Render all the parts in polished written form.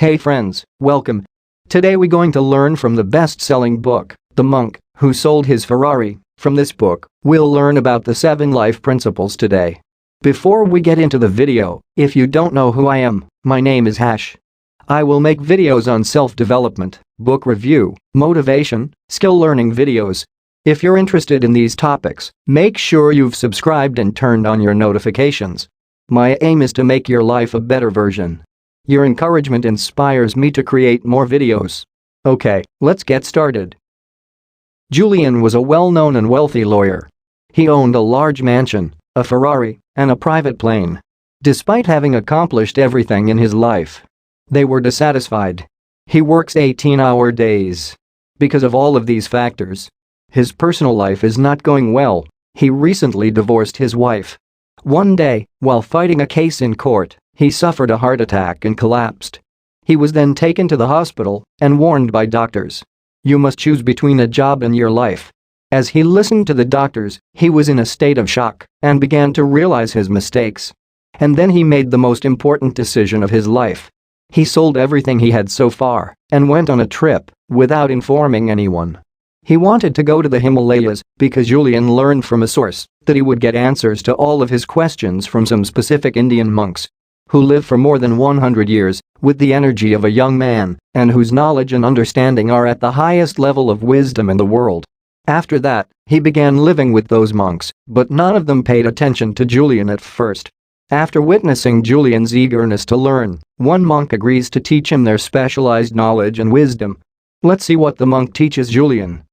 Hey friends, welcome. Today we're going to learn from the best-selling book, The Monk Who Sold His Ferrari. From this book, we'll learn about the 7 life principles today. Before we get into the video, if you don't know who I am, my name is Hash. I will make videos on self-development, book review, motivation, skill learning videos. If you're interested in these topics, make sure you've subscribed and turned on your notifications. My aim is to make your life a better version. Your encouragement inspires me to create more videos. Okay, let's get started. Julian was a well-known and wealthy lawyer. He owned a large mansion, a Ferrari, and a private plane. Despite having accomplished everything in his life, they were dissatisfied. He works 18-hour days. Because of all of these factors, his personal life is not going well. He recently divorced his wife. One day, while fighting a case in court, he suffered a heart attack and collapsed. He was then taken to the hospital and warned by doctors. You must choose between a job and your life. As he listened to the doctors, he was in a state of shock and began to realize his mistakes. And then he made the most important decision of his life. He sold everything he had so far and went on a trip without informing anyone. He wanted to go to the Himalayas because Julian learned from a source that he would get answers to all of his questions from some specific Indian monks who lived for more than 100 years with the energy of a young man and whose knowledge and understanding are at the highest level of wisdom in the world. After that, he began living with those monks, but none of them paid attention to Julian at first. After witnessing Julian's eagerness to learn, one monk agrees to teach him their specialized knowledge and wisdom. Let's see what the monk teaches Julian.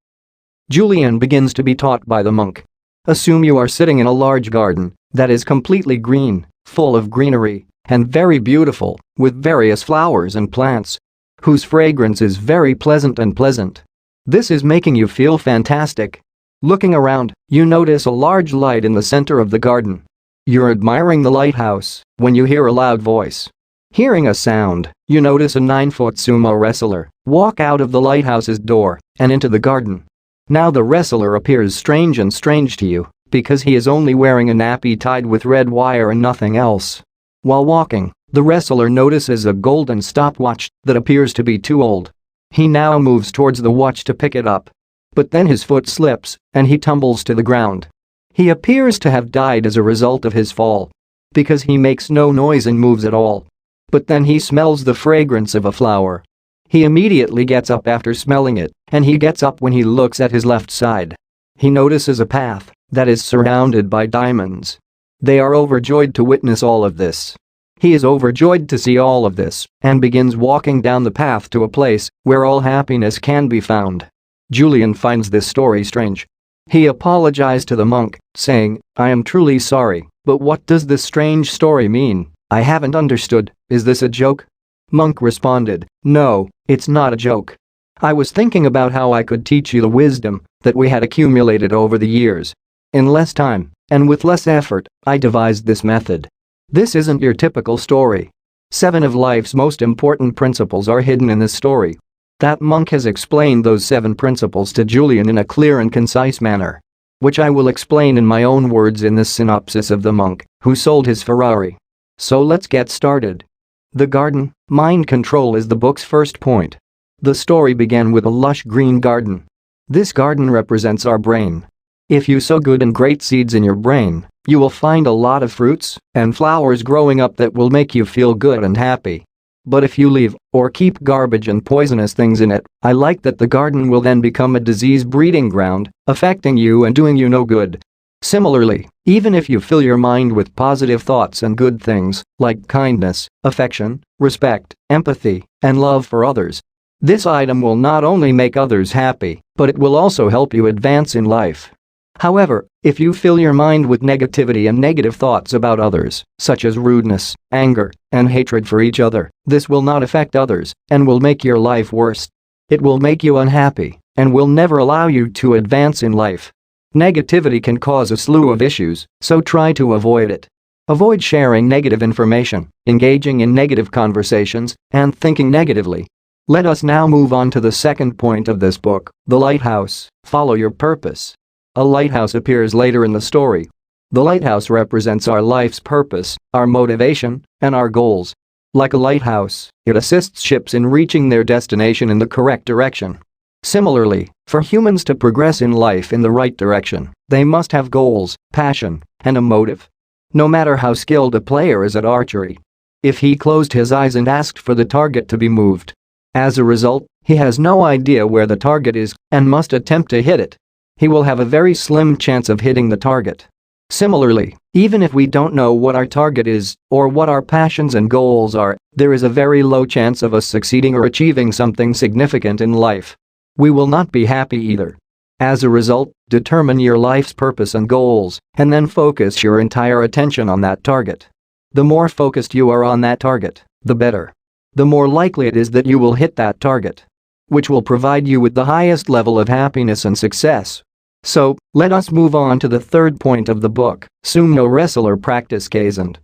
Julian begins to be taught by the monk. Assume you are sitting in a large garden that is completely green, full of greenery, and very beautiful, with various flowers and plants, whose fragrance is very pleasant. This is making you feel fantastic. Looking around, you notice a large light in the center of the garden. You're admiring the lighthouse when you hear a loud voice. Hearing a sound, you notice a 9-foot sumo wrestler walk out of the lighthouse's door and into the garden. Now the wrestler appears strange to you because he is only wearing a nappy tied with red wire and nothing else. While walking, the wrestler notices a golden stopwatch that appears to be too old. He now moves towards the watch to pick it up. But then his foot slips and he tumbles to the ground. He appears to have died as a result of his fall because he makes no noise and moves at all. But then he smells the fragrance of a flower. He immediately gets up after smelling it, and he gets up when he looks at his left side. He notices a path that is surrounded by diamonds. They are overjoyed to witness all of this. He is overjoyed to see all of this and begins walking down the path to a place where all happiness can be found. Julian finds this story strange. He apologized to the monk, saying, "I am truly sorry, but what does this strange story mean? I haven't understood. Is this a joke?" Monk responded, "No, it's not a joke. I was thinking about how I could teach you the wisdom that we had accumulated over the years. In less time and with less effort, I devised this method. This isn't your typical story. 7 of life's most important principles are hidden in this story." That monk has explained those 7 principles to Julian in a clear and concise manner, which I will explain in my own words in this synopsis of The Monk Who Sold His Ferrari. So let's get started. The garden, mind control is the book's first point. The story began with a lush green garden. This garden represents our brain. If you sow good and great seeds in your brain, you will find a lot of fruits and flowers growing up that will make you feel good and happy. But if you leave or keep garbage and poisonous things in it, I like that the garden will then become a disease breeding ground, affecting you and doing you no good. Similarly, even if you fill your mind with positive thoughts and good things, like kindness, affection, respect, empathy, and love for others, this item will not only make others happy, but it will also help you advance in life. However, if you fill your mind with negativity and negative thoughts about others, such as rudeness, anger, and hatred for each other, this will not affect others and will make your life worse. It will make you unhappy and will never allow you to advance in life. Negativity can cause a slew of issues, so try to avoid it. Avoid sharing negative information, engaging in negative conversations, and thinking negatively. Let us now move on to the second point of this book, the lighthouse. Follow your purpose. A lighthouse appears later in the story. The lighthouse represents our life's purpose, our motivation, and our goals. Like a lighthouse, it assists ships in reaching their destination in the correct direction. Similarly, for humans to progress in life in the right direction, they must have goals, passion, and a motive. No matter how skilled a player is at archery. If he closed his eyes and asked for the target to be moved. As a result, he has no idea where the target is and must attempt to hit it. He will have a very slim chance of hitting the target. Similarly, even if we don't know what our target is or what our passions and goals are, there is a very low chance of us succeeding or achieving something significant in life. We will not be happy either. As a result, determine your life's purpose and goals and then focus your entire attention on that target. The more focused you are on that target, the better. The more likely it is that you will hit that target, which will provide you with the highest level of happiness and success. So, let us move on to the third point of the book, sumo wrestler practice Kaizen.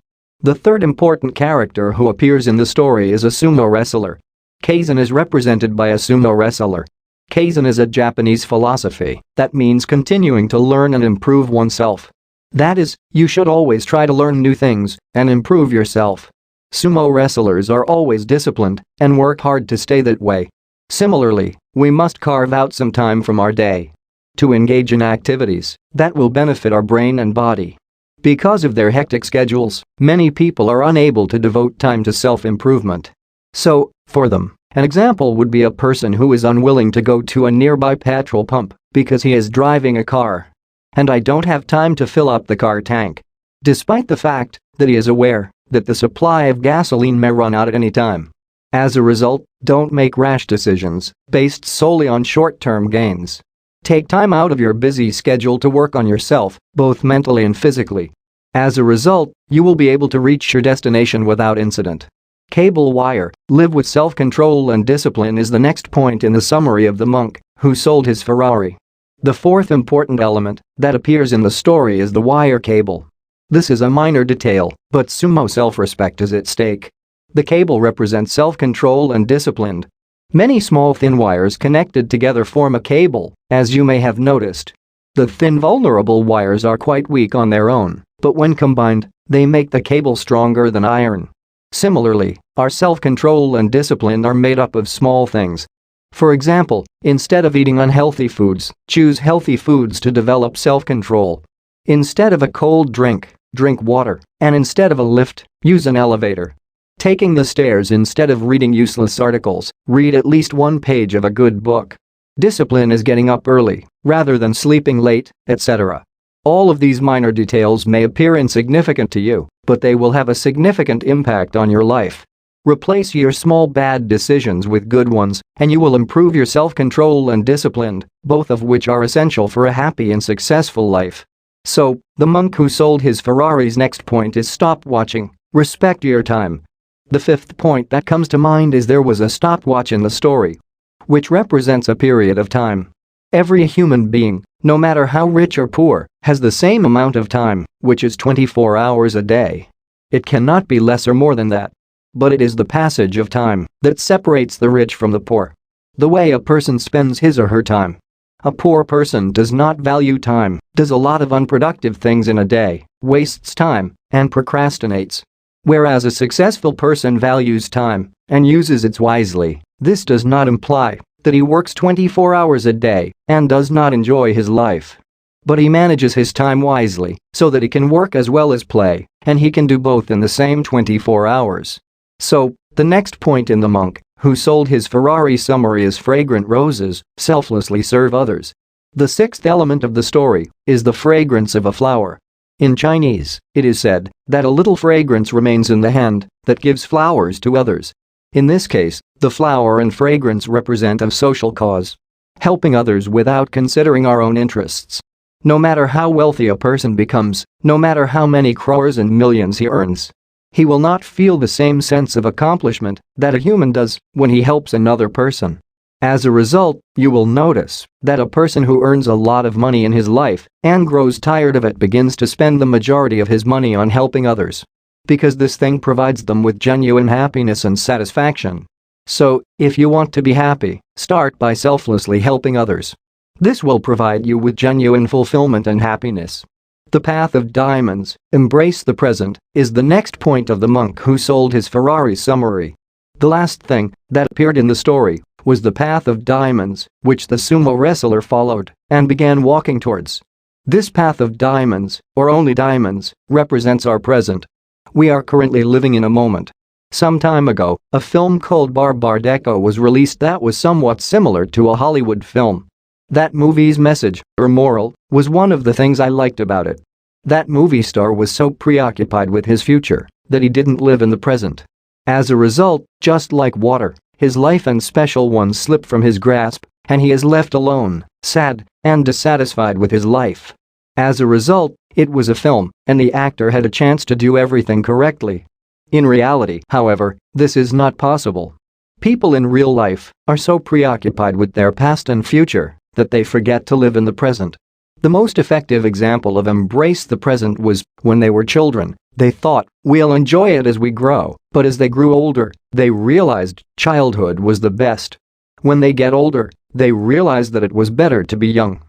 The third important character who appears in the story is a sumo wrestler. Kaizen is represented by a sumo wrestler. Kaizen is a Japanese philosophy that means continuing to learn and improve oneself. That is, you should always try to learn new things and improve yourself. Sumo wrestlers are always disciplined and work hard to stay that way. Similarly, we must carve out some time from our day to engage in activities that will benefit our brain and body. Because of their hectic schedules, many people are unable to devote time to self-improvement. So, for them, an example would be a person who is unwilling to go to a nearby petrol pump because he is driving a car. And I don't have time to fill up the car tank. Despite the fact that he is aware that the supply of gasoline may run out at any time. As a result, don't make rash decisions based solely on short-term gains. Take time out of your busy schedule to work on yourself, both mentally and physically. As a result, you will be able to reach your destination without incident. Cable wire, live with self-control and discipline is the next point in the summary of the monk who sold his Ferrari. The fourth important element that appears in the story is the wire cable. This is a minor detail, but sumo self-respect is at stake. The cable represents self-control and discipline. Many small thin wires connected together form a cable, as you may have noticed. The thin vulnerable wires are quite weak on their own, but when combined, they make the cable stronger than iron. Similarly, our self-control and discipline are made up of small things. For example, instead of eating unhealthy foods, choose healthy foods to develop self-control. Instead of a cold drink, drink water, and instead of a lift, use an elevator. Taking the stairs instead of reading useless articles, read at least one page of a good book. Discipline is getting up early, rather than sleeping late, etc. All of these minor details may appear insignificant to you, but they will have a significant impact on your life. Replace your small bad decisions with good ones, and you will improve your self-control and discipline, both of which are essential for a happy and successful life. So, the monk who sold his Ferrari's next point is stop watching, respect your time. The fifth point that comes to mind is there was a stopwatch in the story, which represents a period of time. Every human being, no matter how rich or poor, has the same amount of time, which is 24 hours a day. It cannot be less or more than that. But it is the passage of time that separates the rich from the poor. The way a person spends his or her time. A poor person does not value time, does a lot of unproductive things in a day, wastes time, and procrastinates. Whereas a successful person values time and uses it wisely. This does not imply that he works 24 hours a day and does not enjoy his life. But he manages his time wisely so that he can work as well as play, and he can do both in the same 24 hours. So, the next point in the monk who sold his Ferrari summary is fragrant roses, selflessly serve others. The sixth element of the story is the fragrance of a flower. In Chinese, it is said that a little fragrance remains in the hand that gives flowers to others. In this case, the flower and fragrance represent a social cause. Helping others without considering our own interests. No matter how wealthy a person becomes, no matter how many crores and millions he earns, he will not feel the same sense of accomplishment that a human does when he helps another person. As a result, you will notice that a person who earns a lot of money in his life and grows tired of it begins to spend the majority of his money on helping others. Because this thing provides them with genuine happiness and satisfaction. So, if you want to be happy, start by selflessly helping others. This will provide you with genuine fulfillment and happiness. The path of diamonds, embrace the present, is the next point of the monk who sold his Ferrari summary. The last thing that appeared in the story was the path of diamonds, which the sumo wrestler followed and began walking towards. This path of diamonds, or only diamonds, represents our present. We are currently living in a moment. Some time ago, a film called Barbardeko was released that was somewhat similar to a Hollywood film. That movie's message, or moral, was one of the things I liked about it. That movie star was so preoccupied with his future that he didn't live in the present. As a result, just like water, his life and special ones slip from his grasp, and he is left alone, sad, and dissatisfied with his life. As a result, it was a film, and the actor had a chance to do everything correctly. In reality, however, this is not possible. People in real life are so preoccupied with their past and future that they forget to live in the present. The most effective example of embrace the present was when they were children. They thought, we'll enjoy it as we grow, but as they grew older, they realized childhood was the best. When they get older, they realize that it was better to be young.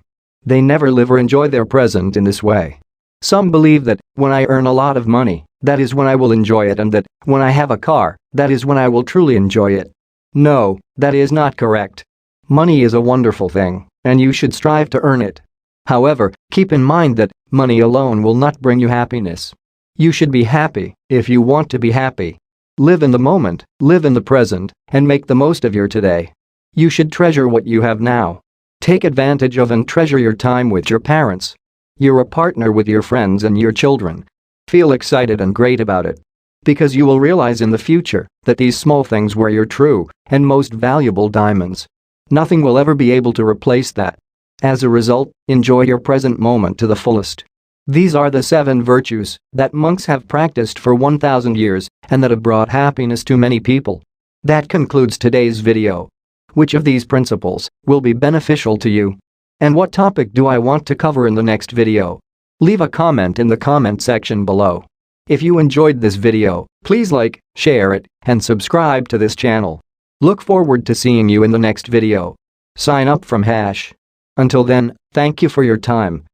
They never live or enjoy their present in this way. Some believe that when I earn a lot of money, that is when I will enjoy it, and that when I have a car, that is when I will truly enjoy it. No, that is not correct. Money is a wonderful thing, and you should strive to earn it. However, keep in mind that money alone will not bring you happiness. You should be happy if you want to be happy. Live in the moment, live in the present, and make the most of your today. You should treasure what you have now. Take advantage of and treasure your time with your parents. You're a partner with your friends and your children. Feel excited and great about it. Because you will realize in the future that these small things were your true and most valuable diamonds. Nothing will ever be able to replace that. As a result, enjoy your present moment to the fullest. These are the 7 virtues that monks have practiced for 1,000 years and that have brought happiness to many people. That concludes today's video. Which of these principles will be beneficial to you? And what topic do I want to cover in the next video? Leave a comment in the comment section below. If you enjoyed this video, please like, share it, and subscribe to this channel. Look forward to seeing you in the next video. Sign up from Hash. Until then, thank you for your time.